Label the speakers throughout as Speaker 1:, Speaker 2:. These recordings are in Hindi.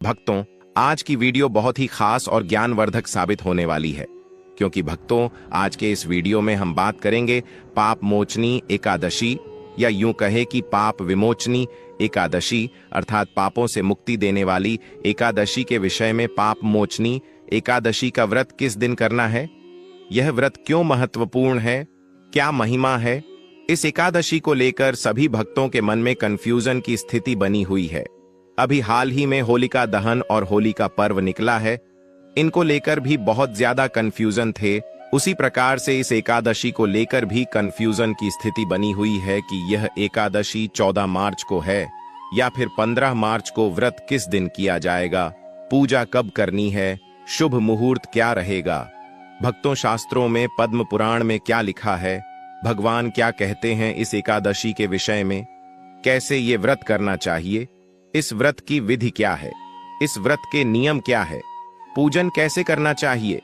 Speaker 1: भक्तों, आज की वीडियो बहुत ही खास और ज्ञानवर्धक साबित होने वाली है, क्योंकि भक्तों आज के इस वीडियो में हम बात करेंगे पाप मोचनी एकादशी या यूं कहे कि पाप विमोचनी एकादशी अर्थात पापों से मुक्ति देने वाली एकादशी के विषय में। पाप मोचनी एकादशी का व्रत किस दिन करना है, यह व्रत क्यों महत्वपूर्ण है, क्या महिमा है, इस एकादशी को लेकर सभी भक्तों के मन में कंफ्यूजन की स्थिति बनी हुई है। अभी हाल ही में होलिका दहन और होली का पर्व निकला है, इनको लेकर भी बहुत ज्यादा कंफ्यूजन थे। उसी प्रकार से इस एकादशी को लेकर भी कंफ्यूजन की स्थिति बनी हुई है कि यह एकादशी 14 मार्च को है या फिर 15 मार्च को। व्रत किस दिन किया जाएगा, पूजा कब करनी है, शुभ मुहूर्त क्या रहेगा, भक्तों शास्त्रों में पद्म पुराण में क्या लिखा है, भगवान क्या कहते हैं इस एकादशी के विषय में, कैसे ये व्रत करना चाहिए, इस व्रत की विधि क्या है, इस व्रत के नियम क्या है, पूजन कैसे करना चाहिए,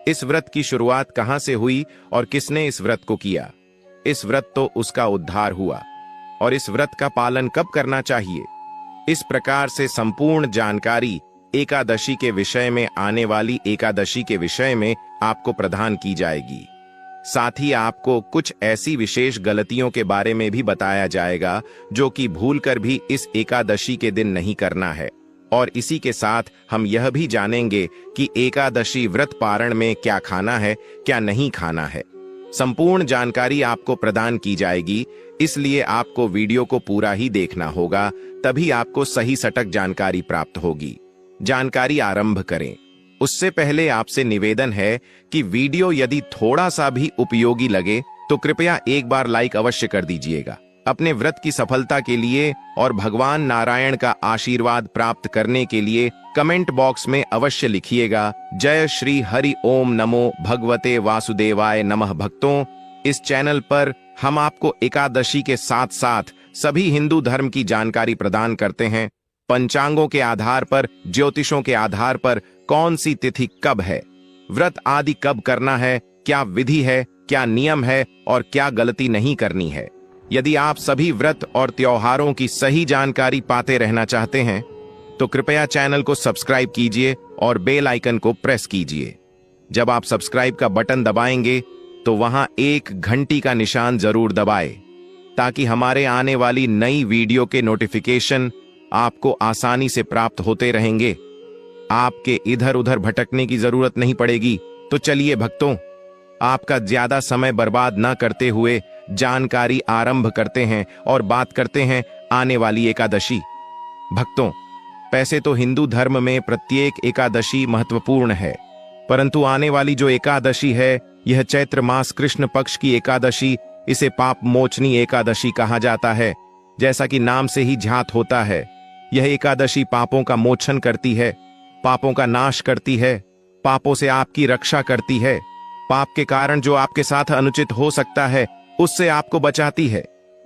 Speaker 1: इस व्रत की शुरुआत कहां से हुई और किसने इस व्रत को किया, इस व्रत तो उसका उद्धार हुआ, और इस व्रत का पालन कब करना चाहिए। इस प्रकार से संपूर्ण जानकारी एकादशी के विषय में, आने वाली एकादशी के विषय में आपको प्रदान की जाएगी। साथ ही आपको कुछ ऐसी विशेष गलतियों के बारे में भी बताया जाएगा जो कि भूलकर भी इस एकादशी के दिन नहीं करना है। और इसी के साथ हम यह भी जानेंगे कि एकादशी व्रत पारण में क्या खाना है, क्या नहीं खाना है। संपूर्ण जानकारी आपको प्रदान की जाएगी, इसलिए आपको वीडियो को पूरा ही देखना होगा, तभी आपको सही सटीक जानकारी प्राप्त होगी। जानकारी आरंभ करें उससे पहले आपसे निवेदन है कि वीडियो यदि थोड़ा सा भी उपयोगी लगे तो कृपया एक बार लाइक अवश्य कर दीजिएगा। अपने व्रत की सफलता के लिए और भगवान नारायण का आशीर्वाद प्राप्त करने के लिए कमेंट बॉक्स में अवश्य लिखिएगा जय श्री हरि ओम नमो भगवते वासुदेवाय नमः। भक्तों, इस चैनल पर हम आपको एकादशी के साथ साथ सभी हिंदू धर्म की जानकारी प्रदान करते हैं। पंचांगों के आधार पर, ज्योतिषों के आधार पर कौन सी तिथि कब है, व्रत आदि कब करना है, क्या विधि है, क्या नियम है और क्या गलती नहीं करनी है। यदि आप सभी व्रत और त्योहारों की सही जानकारी पाते रहना चाहते हैं तो कृपया चैनल को सब्सक्राइब कीजिए और बेल आइकन को प्रेस कीजिए। जब आप सब्सक्राइब का बटन दबाएंगे तो वहां एक घंटी का निशान जरूर दबाएं, ताकि हमारे आने वाली नई वीडियो के नोटिफिकेशन आपको आसानी से प्राप्त होते रहेंगे। आपके इधर उधर भटकने की जरूरत नहीं पड़ेगी। तो चलिए भक्तों, आपका ज्यादा समय बर्बाद न करते हुए जानकारी आरंभ करते हैं और बात करते हैं आने वाली एकादशी। भक्तों, पैसे तो हिंदू धर्म में प्रत्येक एकादशी महत्वपूर्ण है, परंतु आने वाली जो एकादशी है यह चैत्र मास कृष्ण पक्ष की एकादशी, इसे पाप मोचनी एकादशी कहा जाता है। जैसा कि नाम से ही ज्ञात होता है, यह एकादशी पापों का मोचन करती है, पापों का नाश करती है, पापों से आपकी रक्षा करती है, पाप के कारण जो आपके साथ अनुचित हो सकता है उससे आपको बचाती है,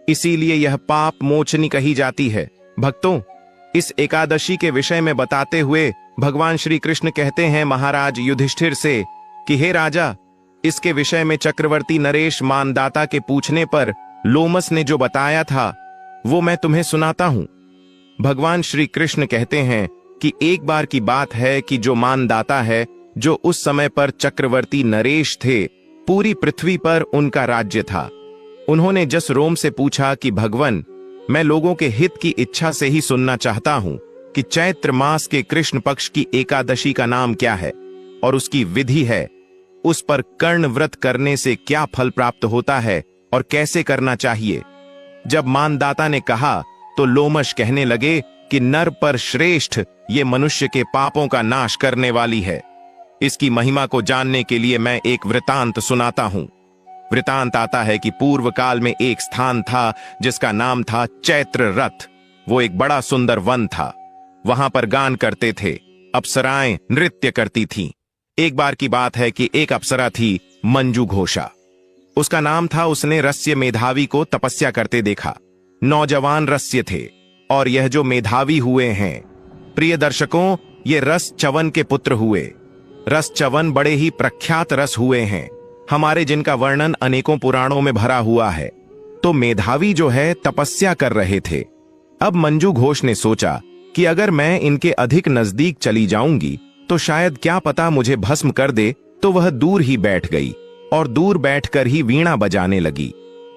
Speaker 1: इसीलिए यह पाप मोचनी कही जाती है। भक्तों, इस एकादशी के विषय में बताते हुए भगवान श्री कृष्ण कहते हैं महाराज युधिष्ठिर से कि हे राजा, इसके विषय में चक्रवर्ती नरेश मानदाता के पूछने पर लोमस ने जो बताया था वो मैं तुम्हें सुनाता हूं। भगवान श्री कृष्ण कहते हैं कि एक बार की बात है कि जो मानदाता है, जो उस समय पर चक्रवर्ती नरेश थे, पूरी पृथ्वी पर उनका राज्य था। उन्होंने जस रोम से पूछा कि भगवन, मैं लोगों के हित की इच्छा से ही सुनना चाहता हूं कि चैत्र मास के कृष्ण पक्ष की एकादशी का नाम क्या है और उसकी विधि है, उस पर कर्ण व्रत करने से क्या फल प्राप्त होता है और कैसे करना चाहिए। जब मानदाता ने कहा तो लोमश कहने लगे कि नर पर श्रेष्ठ ये मनुष्य के पापों का नाश करने वाली है। इसकी महिमा को जानने के लिए मैं एक वृतांत सुनाता हूं। वृतांत आता है कि पूर्व काल में एक स्थान था जिसका नाम था चैत्र रथ। वो एक बड़ा सुंदर वन था। वहां पर गान करते थे, अप्सराएं नृत्य करती थीं। एक बार की बात है कि एक अप्सरा थी मंजू घोषा, उसका नाम था। उसने रस्य मेधावी को तपस्या करते देखा। नौजवान रस्य थे और यह जो मेधावी हुए हैं, प्रिय दर्शकों, ये रस च्यवन के पुत्र हुए। रस च्यवन बड़े ही प्रख्यात रस हुए हैं हमारे, जिनका वर्णन अनेकों पुराणों में भरा हुआ है। तो मेधावी जो है तपस्या कर रहे थे। अब मंजू घोष ने सोचा कि अगर मैं इनके अधिक नजदीक चली जाऊंगी तो शायद क्या पता मुझे भस्म कर दे। तो वह दूर ही बैठ गई और दूर बैठकर ही वीणा बजाने लगी।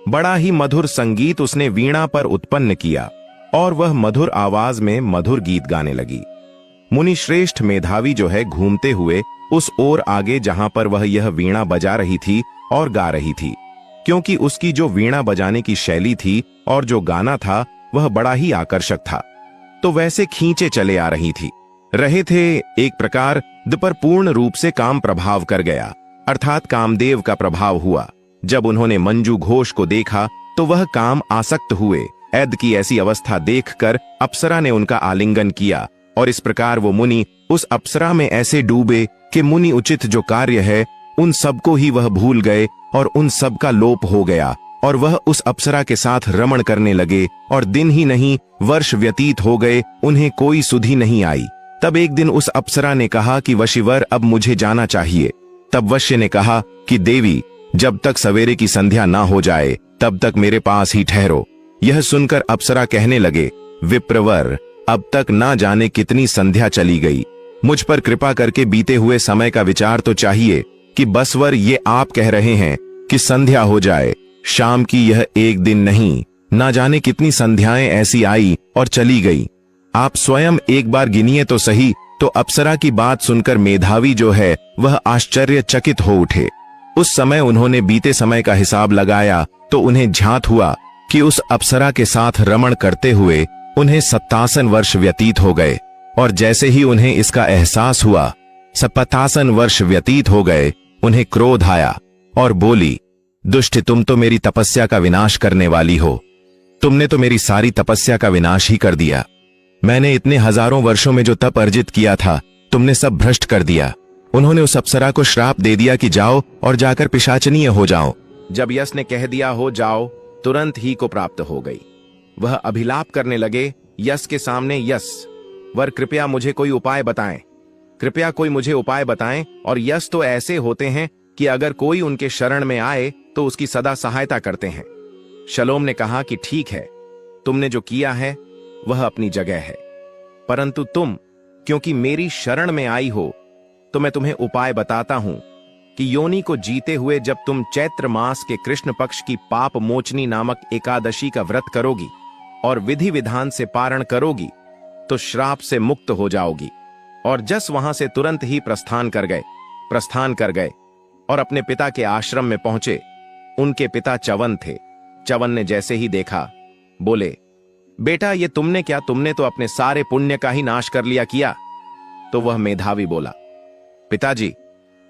Speaker 1: बड़ा ही मधुर संगीत उसने वीणा पर उत्पन्न किया और वह मधुर आवाज में मधुर गीत गाने लगी। मुनि श्रेष्ठ मेधावी जो है घूमते हुए उस ओर आगे जहां पर वह यह वीणा बजा रही थी और गा रही थी, क्योंकि उसकी जो वीणा बजाने की शैली थी और जो गाना था वह बड़ा ही आकर्षक था, तो वैसे खींचे चले आ रहे थे। एक प्रकार पर पूर्ण रूप से काम प्रभाव कर गया, अर्थात कामदेव का प्रभाव हुआ। जब उन्होंने मंजू घोष को देखा तो वह काम आसक्त हुए। ऐद की ऐसी अवस्था देखकर अप्सरा ने उनका आलिंगन किया और इस प्रकार वो मुनि उस अप्सरा में ऐसे डूबे कि मुनि उचित जो कार्य है उन सबको ही वह भूल गए और उन सब का लोप हो गया और वह उस अप्सरा के साथ रमण करने लगे। और दिन ही नहीं वर्ष व्यतीत हो गए, उन्हें कोई सुधि नहीं आई। तब एक दिन उस अप्सरा ने कहा कि वशीवर अब मुझे जाना चाहिए। तब वश्य ने कहा कि देवी, जब तक सवेरे की संध्या ना हो जाए तब तक मेरे पास ही ठहरो। यह सुनकर अप्सरा कहने लगे, विप्रवर, अब तक ना जाने कितनी संध्या चली गई, मुझ पर कृपा करके बीते हुए समय का विचार तो चाहिए कि बसवर ये आप कह रहे हैं कि संध्या हो जाए। शाम की यह एक दिन नहीं, ना जाने कितनी संध्याएं ऐसी आई और चली गई। आप स्वयं एक बार गिनिए तो सही। तो अप्सरा की बात सुनकर मेधावी जो है वह आश्चर्यचकित हो उठे। उस समय उन्होंने बीते समय का हिसाब लगाया तो उन्हें ज्ञात हुआ कि उस अप्सरा के साथ रमण करते हुए उन्हें 57 वर्ष व्यतीत हो गए। और जैसे ही उन्हें इसका एहसास हुआ, 57 वर्ष व्यतीत हो गए, उन्हें क्रोध आया और बोली, दुष्ट, तुम तो मेरी तपस्या का विनाश करने वाली हो। तुमने तो मेरी सारी तपस्या का विनाश ही कर दिया। मैंने इतने हजारों वर्षों में जो तप अर्जित किया था तुमने सब भ्रष्ट कर दिया। उन्होंने उस अप्सरा को श्राप दे दिया कि जाओ और जाकर पिशाचनीय हो जाओ। जब यश ने कह दिया हो जाओ, तुरंत ही को प्राप्त हो गई। वह अभिलाप करने लगे यश के सामने, यश वर, कृपया मुझे कोई उपाय बताएं, कृपया कोई मुझे उपाय बताएं। और यश तो ऐसे होते हैं कि अगर कोई उनके शरण में आए तो उसकी सदा सहायता करते हैं। शलोम ने कहा कि ठीक है, तुमने जो किया है वह अपनी जगह है, परंतु तुम क्योंकि मेरी शरण में आई हो तो मैं तुम्हें उपाय बताता हूं कि योनि को जीते हुए जब तुम चैत्र मास के कृष्ण पक्ष की पाप मोचनी नामक एकादशी का व्रत करोगी और विधि विधान से पारण करोगी तो श्राप से मुक्त हो जाओगी। और जस वहां से तुरंत ही प्रस्थान कर गए और अपने पिता के आश्रम में पहुंचे। उनके पिता च्यवन थे। च्यवन ने जैसे ही देखा बोले, बेटा ये तुमने क्या, तुमने तो अपने सारे पुण्य का ही नाश कर लिया किया। तो वह मेधावी बोला, पिताजी,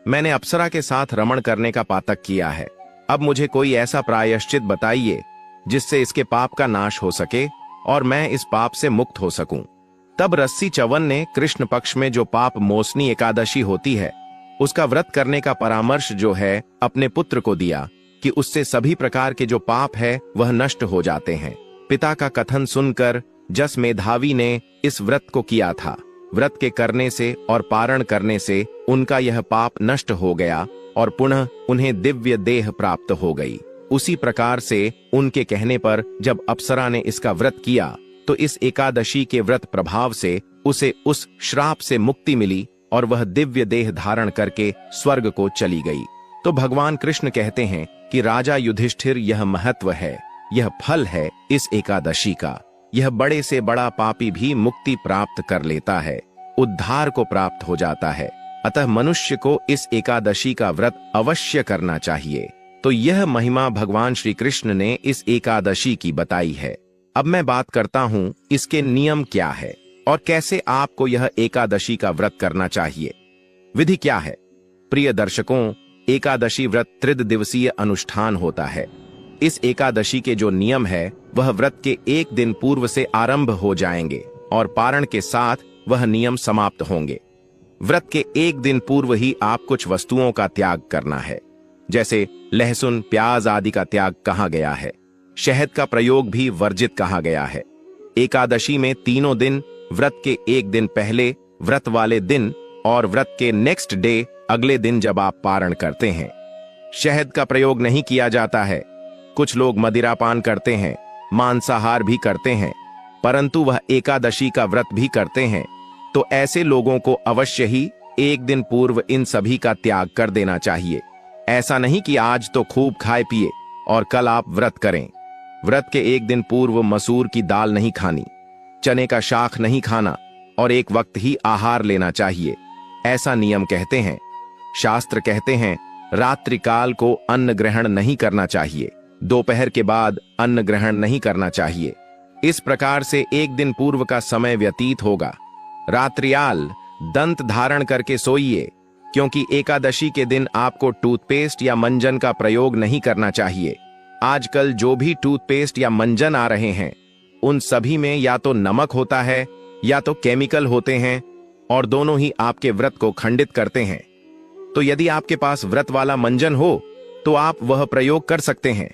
Speaker 1: मैंने अप्सरा के साथ रमण करने का पातक किया है। अब मुझे कोई ऐसा प्रायश्चित बताइए जिससे इसके पाप का नाश हो सके और मैं इस पाप से मुक्त हो सकूं। तब रस्सी च्यवन ने कृष्ण पक्ष में जो पाप मोचनी एकादशी होती है उसका व्रत करने का परामर्श जो है अपने पुत्र को दिया कि उससे सभी प्रकार के जो पाप है वह नष्ट हो जाते हैं। पिता का कथन सुनकर जस मेधावी ने इस व्रत को किया था। व्रत के करने से और पारण करने से उनका यह पाप नष्ट हो गया और पुनः उन्हें दिव्य देह प्राप्त हो गई। उसी प्रकार से उनके कहने पर जब अप्सरा ने इसका व्रत किया तो इस एकादशी के व्रत प्रभाव से उसे उस श्राप से मुक्ति मिली और वह दिव्य देह धारण करके स्वर्ग को चली गई। तो भगवान कृष्ण कहते हैं कि राजा युधिष्ठिर, यह महत्व है, यह फल है इस एकादशी का। यह बड़े से बड़ा पापी भी मुक्ति प्राप्त कर लेता है, उद्धार को प्राप्त हो जाता है। अतः मनुष्य को इस एकादशी का व्रत अवश्य करना चाहिए। तो यह महिमा भगवान श्री कृष्ण ने इस एकादशी की बताई है। अब मैं बात करता हूँ इसके नियम क्या है और कैसे आपको यह एकादशी का व्रत करना चाहिए। विधि क्या है? प्रिय दर्शकों, एकादशी व्रत त्रिदिवसीय अनुष्ठान होता है। इस एकादशी के जो नियम है वह व्रत के एक दिन पूर्व से आरंभ हो जाएंगे और पारण के साथ वह नियम समाप्त होंगे। व्रत के एक दिन पूर्व ही आप कुछ वस्तुओं का त्याग करना है, जैसे लहसुन, प्याज आदि का त्याग कहा गया है। शहद का प्रयोग भी वर्जित कहा गया है। एकादशी में तीनों दिन, व्रत के एक दिन पहले, व्रत वाले दिन और व्रत के नेक्स्ट डे अगले दिन जब आप पारण करते हैं, शहद का प्रयोग नहीं किया जाता है। कुछ लोग मदिरापान करते हैं, मांसाहार भी करते हैं, परंतु वह एकादशी का व्रत भी करते हैं, तो ऐसे लोगों को अवश्य ही एक दिन पूर्व इन सभी का त्याग कर देना चाहिए। ऐसा नहीं कि आज तो खूब खाए पिए और कल आप व्रत करें। व्रत के एक दिन पूर्व मसूर की दाल नहीं खानी, चने का शाक नहीं खाना और एक वक्त ही आहार लेना चाहिए, ऐसा नियम कहते हैं। शास्त्र कहते हैं रात्रिकाल को अन्न ग्रहण नहीं करना चाहिए, दोपहर के बाद अन्न ग्रहण नहीं करना चाहिए। इस प्रकार से एक दिन पूर्व का समय व्यतीत होगा। रात्रियाल दंत धारण करके सोइए, क्योंकि एकादशी के दिन आपको टूथपेस्ट या मंजन का प्रयोग नहीं करना चाहिए। आजकल जो भी टूथपेस्ट या मंजन आ रहे हैं, उन सभी में या तो नमक होता है या तो केमिकल होते हैं, और दोनों ही आपके व्रत को खंडित करते हैं। तो यदि आपके पास व्रत वाला मंजन हो तो आप वह प्रयोग कर सकते हैं,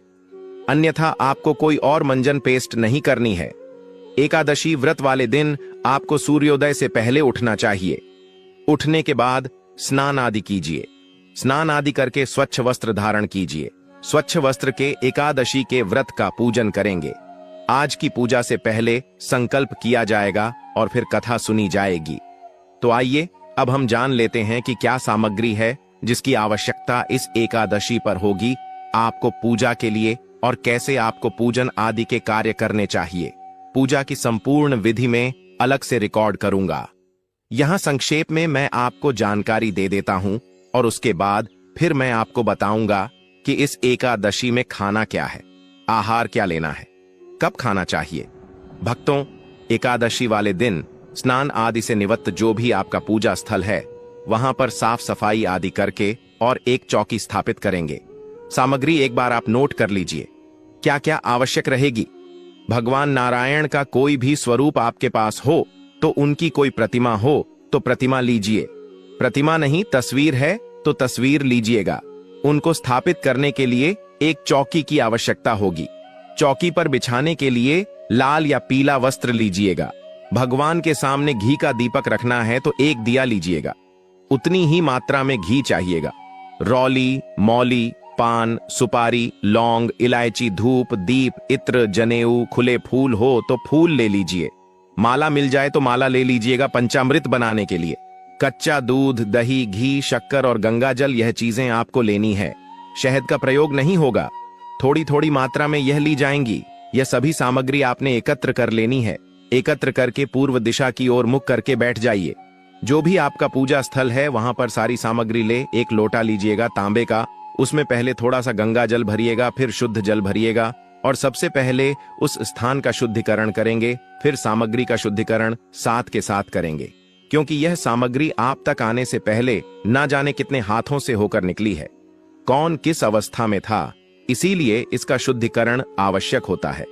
Speaker 1: अन्यथा आपको कोई और मंजन पेस्ट नहीं करनी है। एकादशी व्रत वाले दिन आपको सूर्योदय से पहले उठना चाहिए। उठने के बाद स्नान आदि कीजिए। स्नान आदि करके स्वच्छ वस्त्र धारण कीजिए। स्वच्छ वस्त्र के एकादशी के व्रत का पूजन करेंगे। आज की पूजा से पहले संकल्प किया जाएगा और फिर कथा सुनी जाएगी। तो आइए अब हम जान लेते हैं कि क्या सामग्री है जिसकी आवश्यकता इस एकादशी पर होगी आपको पूजा के लिए, और कैसे आपको पूजन आदि के कार्य करने चाहिए। पूजा की संपूर्ण विधि में अलग से रिकॉर्ड करूंगा। यहां संक्षेप में मैं आपको जानकारी दे देता हूं और उसके बाद फिर मैं आपको बताऊंगा कि इस एकादशी में खाना क्या है, आहार क्या लेना है, कब खाना चाहिए। भक्तों, एकादशी वाले दिन स्नान आदि से निवृत्त जो भी आपका पूजा स्थल है, वहां पर साफ सफाई आदि करके और एक चौकी स्थापित करेंगे। सामग्री एक बार आप नोट कर लीजिए क्या क्या आवश्यक रहेगी। भगवान नारायण का कोई भी स्वरूप आपके पास हो तो उनकी कोई प्रतिमा हो तो प्रतिमा लीजिए। प्रतिमा नहीं, तस्वीर है तो तस्वीर लीजिएगा। उनको स्थापित करने के लिए एक चौकी की आवश्यकता होगी। चौकी पर बिछाने के लिए लाल या पीला वस्त्र लीजिएगा। भगवान के सामने घी का दीपक रखना है तो एक दिया लीजिएगा। उतनी ही मात्रा में घी चाहिएगा। रौली, मौली, पान, सुपारी, लौंग, इलायची, धूप, दीप, इत्र, जनेऊ, खुले फूल हो तो फूल ले लीजिए। माला मिल जाए तो माला ले लीजिएगा पंचामृत बनाने के लिए। कच्चा दूध, दही, घी, शक्कर और गंगाजल, यह चीजें आपको लेनी है। शहद का प्रयोग नहीं होगा, थोड़ी थोड़ी मात्रा में यह ली जाएंगी। यह सभी सामग्री आपने एकत्र कर लेनी है। एकत्र करके पूर्व दिशा की ओर मुख करके बैठ जाइए। जो भी आपका पूजा स्थल है वहां पर सारी सामग्री ले एक लोटा लीजिएगा तांबे का। उसमें पहले थोड़ा सा गंगा जल भरिएगा, फिर शुद्ध जल भरिएगा और सबसे पहले उस स्थान का शुद्धिकरण करेंगे। फिर सामग्री का शुद्धिकरण साथ के साथ करेंगे, क्योंकि यह सामग्री आप तक आने से पहले ना जाने कितने हाथों से होकर निकली है, कौन किस अवस्था में था, इसीलिए इसका शुद्धिकरण आवश्यक होता है।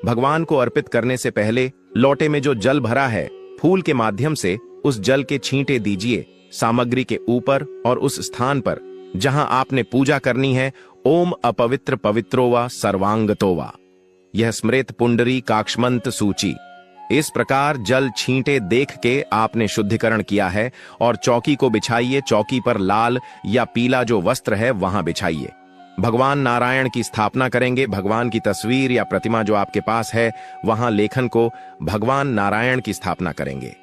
Speaker 1: भगवान को अर्पित करने से पहले लोटे में जो जल भरा है, फूल के माध्यम से उस जल के छींटे दीजिए सामग्री के ऊपर और उस स्थान पर जहां आपने पूजा करनी है। ओम अपवित्र पवित्रोवा सर्वांगतोवा, यह स्मृत पुंडरी काक्षमंत सूची। इस प्रकार जल छींटे देख के आपने शुद्धिकरण किया है और चौकी को बिछाइए। चौकी पर लाल या पीला जो वस्त्र है वहां बिछाइए। भगवान नारायण की स्थापना करेंगे। भगवान की तस्वीर या प्रतिमा जो आपके पास है वहां लेखन को भगवान नारायण की स्थापना करेंगे।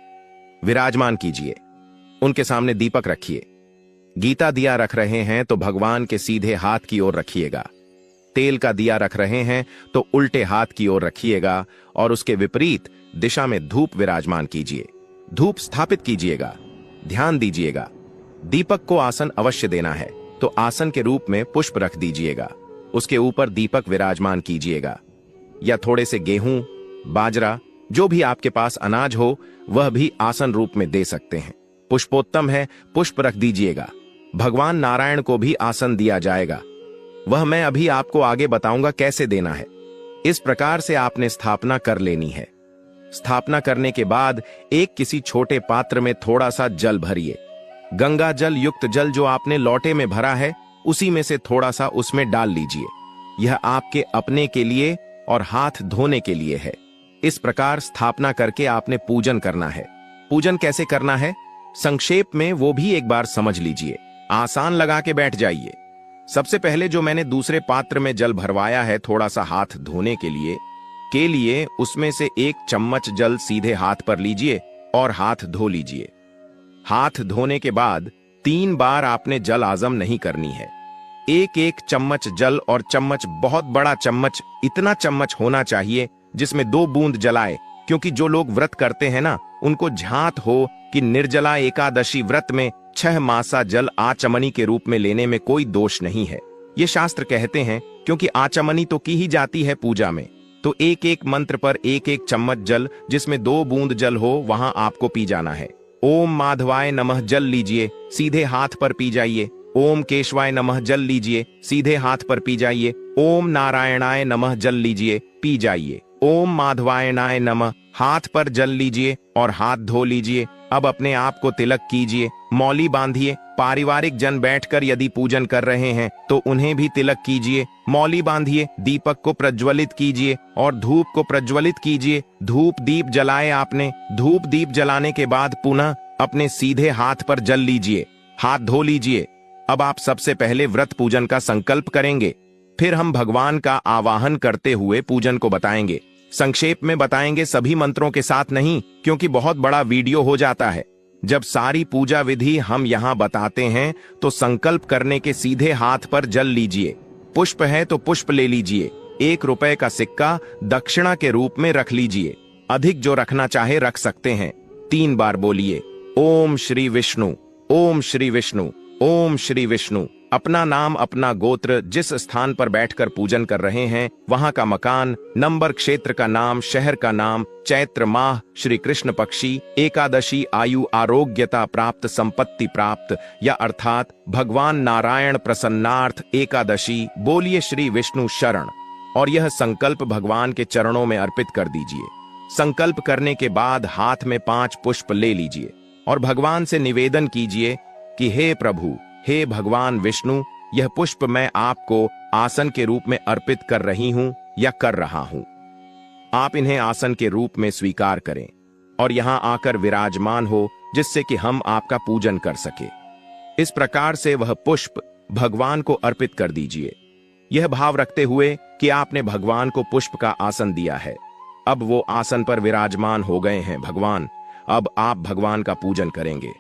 Speaker 1: विराजमान कीजिए। उनके सामने दीपक रखिए। गीता दिया रख रहे हैं तो भगवान के सीधे हाथ की ओर रखिएगा। तेल का दिया रख रहे हैं तो उल्टे हाथ की ओर रखिएगा और उसके विपरीत दिशा में धूप विराजमान कीजिए। धूप स्थापित कीजिएगा। ध्यान दीजिएगा। दीपक को आसन अवश्य देना है तो आसन के रूप में पुष्प रख दीजिएगा। उसके ऊपर दीपक विराजमान कीजिएगा। या थोड़े से गेहूं, बाजरा, जो भी आपके पास अनाज हो वह भी आसन रूप में दे सकते हैं। पुष्पोत्तम है, पुष्प रख दीजिएगा। भगवान नारायण को भी आसन दिया जाएगा। वह मैं अभी आपको आगे बताऊंगा कैसे देना है। इस प्रकार से आपने स्थापना कर लेनी है। स्थापना करने के बाद एक किसी छोटे पात्र में थोड़ा सा जल भरिए। गंगा जल युक्त जल जो आपने लोटे में भरा है उसी में से थोड़ा सा उसमें डाल लीजिए। यह आपके अपने के लिए और हाथ धोने के लिए है। इस प्रकार स्थापना करके आपने पूजन करना है। पूजन कैसे करना है संक्षेप में वो भी एक बार समझ लीजिए। आसान लगा के बैठ जाइए। सबसे पहले जो मैंने दूसरे पात्र में जल भरवाया है थोड़ा सा हाथ धोने के लिए, के लिए उसमें से 1 चम्मच जल सीधे हाथ पर लीजिए और हाथ धो लीजिए। हाथ धोने के बाद 3 बार आपने जल आजम नहीं करनी है। 1-1 चम्मच जल, और चम्मच बहुत बड़ा चम्मच, इतना चम्मच होना चाहिए जिसमें 2 बूंद जलाए, क्योंकि जो लोग व्रत करते हैं ना, उनको झांत हो कि निर्जला एकादशी व्रत में 6 मासा जल आचमनी के रूप में लेने में कोई दोष नहीं है। ये शास्त्र कहते हैं, क्योंकि आचमनी तो की ही जाती है पूजा में, तो 1-1 मंत्र पर 1-1 चम्मच जल, जिसमें 2 बूंद जल हो, वहां आपको पी जाना है। ओम माधवाय नमः जल लीजिए, सीधे हाथ पर पी जाइए। ओम केशवाय नमः जल लीजिए, सीधे हाथ पर पी जाइए। ओम नारायणाय नमः जल लीजिए, पी जाइए। ओम माधवायणाय नमः, हाथ पर जल लीजिए और हाथ धो लीजिए। अब अपने आप को तिलक कीजिए, मौली बांधिए। पारिवारिक जन बैठकर यदि पूजन कर रहे हैं तो उन्हें भी तिलक कीजिए, मौली बांधिए। दीपक को प्रज्वलित कीजिए और धूप को प्रज्वलित कीजिए। धूप दीप जलाए आपने। धूप दीप जलाने के बाद पुनः अपने सीधे हाथ पर जल लीजिए, हाथ धो लीजिए। अब आप सबसे पहले व्रत पूजन का संकल्प करेंगे, फिर हम भगवान का आवाहन करते हुए पूजन को बताएंगे। संक्षेप में बताएंगे, सभी मंत्रों के साथ नहीं, क्योंकि बहुत बड़ा वीडियो हो जाता है। जब सारी पूजा विधि हम यहाँ बताते हैं तो संकल्प करने के सीधे हाथ पर जल लीजिए। पुष्प है तो पुष्प ले लीजिए। 1 रुपए का सिक्का दक्षिणा के रूप में रख लीजिए। अधिक जो रखना चाहे रख सकते हैं। 3 बार बोलिए, ओम श्री विष्णु, ओम श्री विष्णु, ओम श्री विष्णु। अपना नाम, अपना गोत्र, जिस स्थान पर बैठकर पूजन कर रहे हैं वहां का मकान, नंबर, क्षेत्र का नाम, शहर का नाम, चैत्र माह, श्री कृष्ण पक्षी, एकादशी, आयु, आरोग्यता प्राप्त, संपत्ति प्राप्त, या अर्थात भगवान नारायण प्रसन्नार्थ एकादशी। बोलिए श्री विष्णु शरण, और यह संकल्प भगवान के चरणों में अर्पित कर दीजिए। संकल्प करने के बाद हाथ में 5 पुष्प ले लीजिए और भगवान से निवेदन कीजिए कि हे प्रभु, हे भगवान विष्णु, यह पुष्प मैं आपको आसन के रूप में अर्पित कर रही हूं या कर रहा हूं। आप इन्हें आसन के रूप में स्वीकार करें और यहां आकर विराजमान हो, जिससे कि हम आपका पूजन कर सके। इस प्रकार से वह पुष्प भगवान को अर्पित कर दीजिए, यह भाव रखते हुए कि आपने भगवान को पुष्प का आसन दिया है। अब वो आसन पर विराजमान हो गए हैं भगवान। अब आप भगवान का पूजन करेंगे।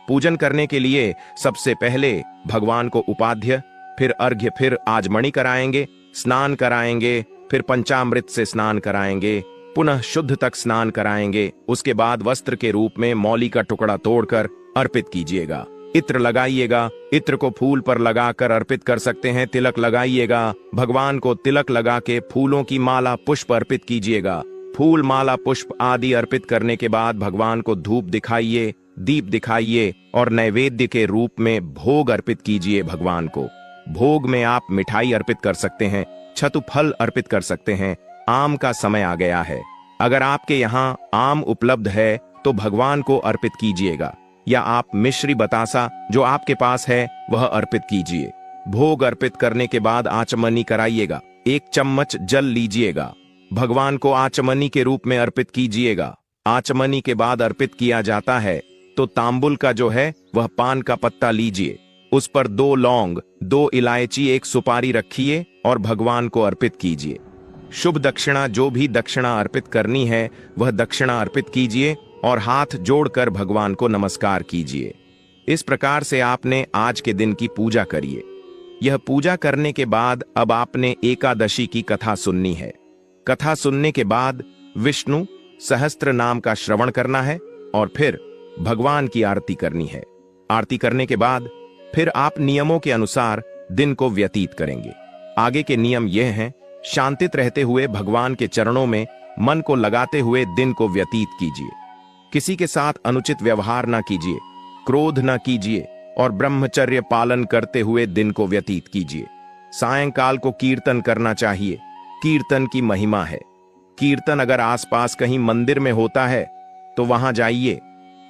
Speaker 1: पूजन करने के लिए सबसे पहले भगवान को उपाध्य, फिर अर्घ्य, फिर आजमणि कराएंगे, स्नान कराएंगे, फिर पंचामृत से स्नान कराएंगे, पुनः शुद्ध तक स्नान कराएंगे। उसके बाद वस्त्र के रूप में मौली का टुकड़ा तोड़कर अर्पित कीजिएगा। इत्र लगाइएगा, इत्र को फूल पर लगाकर अर्पित कर सकते हैं। तिलक लगाइएगा, भगवान को तिलक लगा के फूलों की माला पुष्प अर्पित कीजिएगा। फूल, माला, पुष्प आदि अर्पित करने के बाद भगवान को धूप दिखाइए, दीप दिखाइए और नैवेद्य के रूप में भोग अर्पित कीजिए भगवान को। भोग में आप मिठाई अर्पित कर सकते हैं, छतु फल अर्पित कर सकते हैं। आम का समय आ गया है, अगर आपके यहाँ आम उपलब्ध है तो भगवान को अर्पित कीजिएगा, या आप मिश्री बतासा जो आपके पास है वह अर्पित कीजिए। भोग अर्पित करने के बाद आचमनी कराइएगा। 1 चम्मच जल लीजिएगा, भगवान को आचमनी के रूप में अर्पित कीजिएगा। आचमनी के बाद अर्पित किया जाता है तो तांबुल का जो है वह पान का पत्ता लीजिए, उस पर 2 लौंग, 2 इलायची, 1 सुपारी रखिए और भगवान को अर्पित कीजिए। शुभ दक्षिणा, जो भी दक्षिणा अर्पित करनी है वह दक्षिणा अर्पित कीजिए और हाथ जोड़कर भगवान को नमस्कार कीजिए। इस प्रकार से आपने आज के दिन की पूजा करिए। यह पूजा करने के बाद अब आपने एकादशी की कथा सुननी है। कथा सुनने के बाद विष्णु सहस्त्र नाम का श्रवण करना है और फिर भगवान की आरती करनी है। आरती करने के बाद फिर आप नियमों के अनुसार दिन को व्यतीत करेंगे। आगे के नियम यह हैं, शांतित रहते हुए भगवान के चरणों में मन को लगाते हुए दिन को व्यतीत कीजिए। किसी के साथ अनुचित व्यवहार न कीजिए, क्रोध न कीजिए और ब्रह्मचर्य पालन करते हुए दिन को व्यतीत कीजिए। सायंकाल को कीर्तन करना चाहिए, कीर्तन की महिमा है। कीर्तन अगर आसपास कहीं मंदिर में होता है तो वहां जाइए।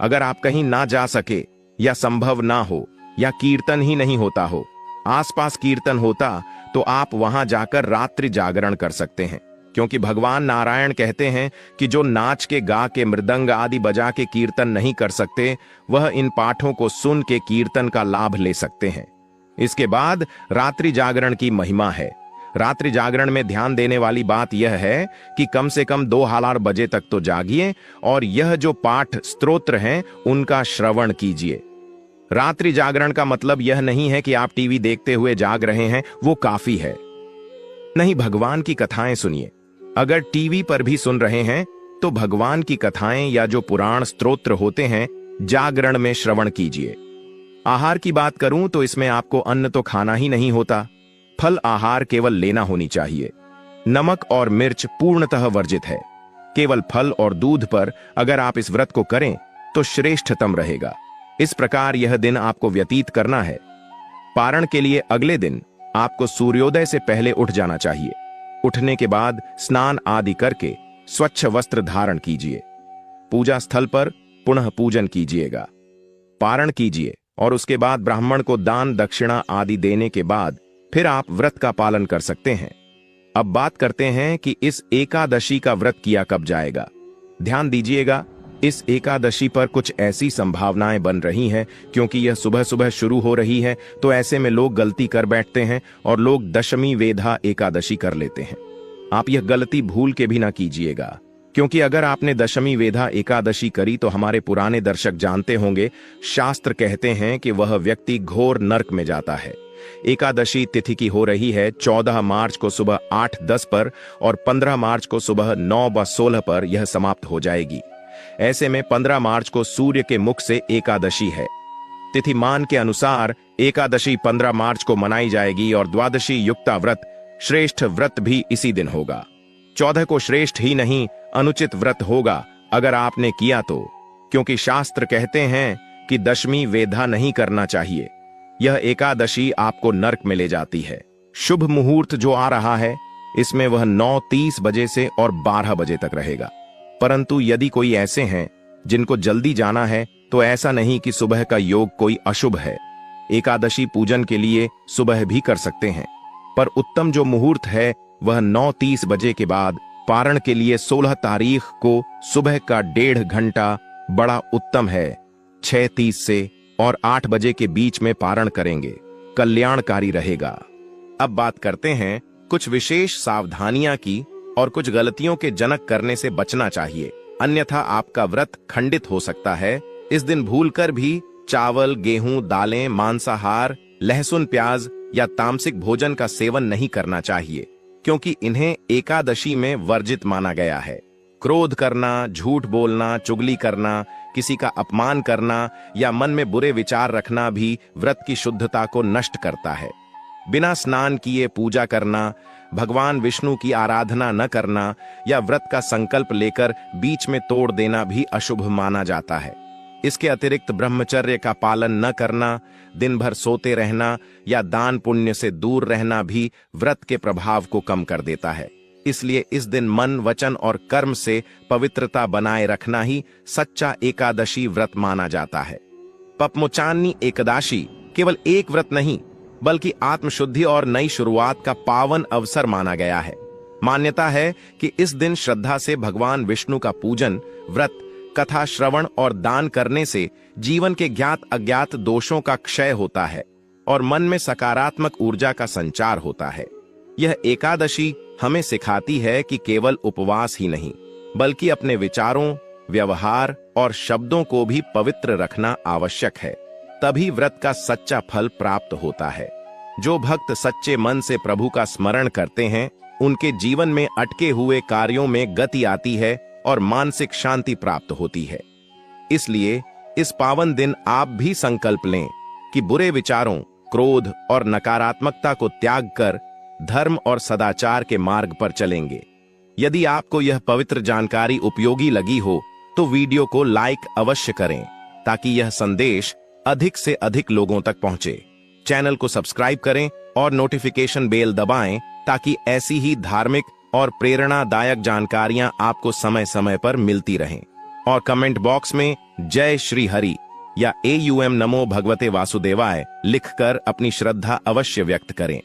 Speaker 1: अगर आप कहीं ना जा सके या संभव ना हो या कीर्तन ही नहीं होता हो, आसपास कीर्तन होता तो आप वहां जाकर रात्रि जागरण कर सकते हैं, क्योंकि भगवान नारायण कहते हैं कि जो नाच के, गा के, मृदंग आदि बजा के कीर्तन नहीं कर सकते वह इन पाठों को सुन के कीर्तन का लाभ ले सकते हैं। इसके बाद रात्रि जागरण की महिमा है। रात्रि जागरण में ध्यान देने वाली बात यह है कि कम से कम 2 बजे तक तो जागिए और यह जो पाठ स्तोत्र हैं उनका श्रवण कीजिए। रात्रि जागरण का मतलब यह नहीं है कि आप टीवी देखते हुए जाग रहे हैं, वो काफी है। नहीं, भगवान की कथाएं सुनिए। अगर टीवी पर भी सुन रहे हैं तो भगवान की कथाएं या जो पुराण स्तोत्र होते हैं जागरण में श्रवण कीजिए। आहार की बात करूं तो इसमें आपको अन्न तो खाना ही नहीं होता, फल आहार केवल लेना होनी चाहिए। नमक और मिर्च पूर्णतः वर्जित है। केवल फल और दूध पर अगर आप इस व्रत को करें तो श्रेष्ठतम रहेगा। इस प्रकार यह दिन आपको व्यतीत करना है। पारण के लिए अगले दिन आपको सूर्योदय से पहले उठ जाना चाहिए। उठने के बाद स्नान आदि करके स्वच्छ वस्त्र धारण कीजिए। पूजा स्थल पर पुनः पूजन कीजिएगा। पारण कीजिए और उसके बाद ब्राह्मण को दान दक्षिणा आदि देने के बाद फिर आप व्रत का पालन कर सकते हैं। अब बात करते हैं कि इस एकादशी का व्रत किया कब जाएगा। ध्यान दीजिएगा, इस एकादशी पर कुछ ऐसी संभावनाएं बन रही हैं क्योंकि यह सुबह सुबह शुरू हो रही है, तो ऐसे में लोग गलती कर बैठते हैं और लोग दशमी वेधा एकादशी कर लेते हैं। आप यह गलती भूल के भी ना कीजिएगा, क्योंकि अगर आपने दशमी वेधा एकादशी करी तो हमारे पुराने दर्शक जानते होंगे, शास्त्र कहते हैं कि वह व्यक्ति घोर नरक में जाता है। एकादशी तिथि की हो रही है 14 मार्च को सुबह 8:10 पर और 15 मार्च को सुबह 9:16 पर यह समाप्त हो जाएगी। ऐसे में 15 मार्च को सूर्य के मुख से एकादशी है। तिथिमान के अनुसार एकादशी 15 मार्च को मनाई जाएगी और द्वादशी युक्ता व्रत श्रेष्ठ व्रत भी इसी दिन होगा। 14 को श्रेष्ठ ही नहीं अनुचित व्रत होगा अगर आपने किया तो, क्योंकि शास्त्र कहते हैं कि दशमी वेधा नहीं करना चाहिए। यह एकादशी आपको नरक में ले जाती है। शुभ मुहूर्त जो आ रहा है इसमें वह 9:30 बजे से और 12 बजे तक रहेगा। परंतु यदि कोई ऐसे हैं जिनको जल्दी जाना है तो ऐसा नहीं कि सुबह का योग कोई अशुभ है। एकादशी पूजन के लिए सुबह भी कर सकते हैं, पर उत्तम जो मुहूर्त है वह 9:30 बजे के बाद। पारण के लिए 16 तारीख को सुबह का 1.5 घंटा बड़ा उत्तम है। 6:30 से और 8 बजे के बीच में पारण करेंगे, कल्याणकारी रहेगा। अब बात करते हैं कुछ विशेष सावधानियां की और कुछ गलतियों के जनक करने से बचना चाहिए, अन्यथा आपका व्रत खंडित हो सकता है। इस दिन भूलकर भी चावल, गेहूं, दालें, मांसाहार, लहसुन, प्याज या तामसिक भोजन का सेवन नहीं करना चाहिए, क्योंकि इन्हें एकादशी में वर्जित माना गया है। क्रोध करना, झूठ बोलना, चुगली करना, किसी का अपमान करना या मन में बुरे विचार रखना भी व्रत की शुद्धता को नष्ट करता है। बिना स्नान किए पूजा करना, भगवान विष्णु की आराधना न करना या व्रत का संकल्प लेकर बीच में तोड़ देना भी अशुभ माना जाता है। इसके अतिरिक्त ब्रह्मचर्य का पालन न करना, दिन भर सोते रहना या दान पुण्य से दूर रहना भी व्रत के प्रभाव को कम कर देता है। इसलिए इस दिन मन, वचन और कर्म से पवित्रता बनाए रखना ही सच्चा एकादशी व्रत माना जाता है। पपमोचानी एकादशी केवल एक व्रत नहीं बल्कि आत्मशुद्धि और नई शुरुआत का पावन अवसर माना गया है। मान्यता है कि इस दिन श्रद्धा से भगवान विष्णु का पूजन, व्रत, कथा श्रवण और दान करने से जीवन के ज्ञात अज्ञात दोषों का क्षय होता है और मन में सकारात्मक ऊर्जा का संचार होता है। यह एकादशी हमें सिखाती है कि केवल उपवास ही नहीं बल्कि अपने विचारों, व्यवहार और शब्दों को भी पवित्र रखना आवश्यक है। तभी व्रत का सच्चा फल प्राप्त होता है। जो भक्त सच्चे मन से प्रभु का स्मरण करते हैं उनके जीवन में अटके हुए कार्यों में गति आती है और मानसिक शांति प्राप्त होती है। इसलिए इस पावन दिन आप भी संकल्प लें कि बुरे विचारों, क्रोध और नकारात्मकता को त्याग कर धर्म और सदाचार के मार्ग पर चलेंगे। यदि आपको यह पवित्र जानकारी उपयोगी लगी हो तो वीडियो को लाइक अवश्य करें ताकि यह संदेश अधिक से अधिक लोगों तक पहुंचे। चैनल को सब्सक्राइब करें और नोटिफिकेशन बेल दबाएं ताकि ऐसी ही धार्मिक और प्रेरणादायक जानकारियां आपको समय समय पर मिलती रहें। और कमेंट बॉक्स में जय श्री हरि या AUM नमो भगवते वासुदेवाय लिखकर अपनी श्रद्धा अवश्य व्यक्त करें।